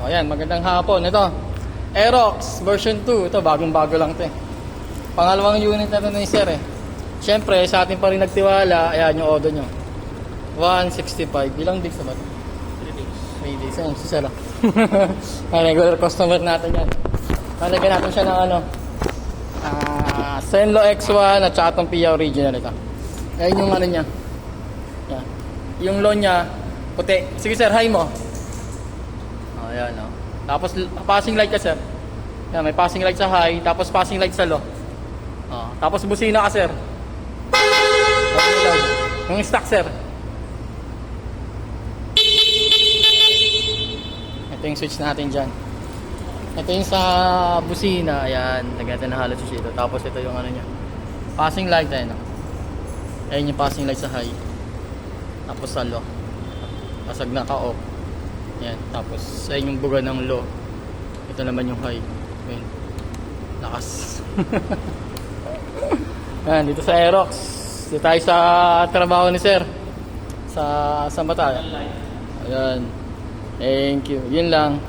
O yan, magandang hapon. Ito, Aerox version 2. Ito, bagong-bago lang ito eh. Pangalawang unit na ito ni Sir eh. Siyempre, sa atin pa rin nagtiwala. Ayan yung order nyo. 165. Ilang days na ba ito? 3 days. Ayan, si Sir. Regular customer natin yan. Nalagyan natin siya ng ano, Senlo X1 at saka itong Pia original ito. Ayan yung ano niya. Yan. Yung low niya, puti. Sige sir, high mo. Oh, ayan o. Tapos passing light ka sir. Yan, may passing light sa high, tapos passing light sa low. Oh, tapos busina ka sir. Yung stock sir. Ito yung switch natin dyan. Ito yung sa busina. Ayan, naganda na halos dito. Tapos ito yung ano niya, passing light. Ayan o. Ayan yung passing light sa high. Tapos sa low, pasag na ka-off. Ayan. Tapos ayan yung buga ng low. Ito naman yung high. Ayan. Lakas. Ayan, dito sa Aerox. Dito tayo sa trabaho ni sir. Sa Sambata. Ayan. Thank you. Yun lang.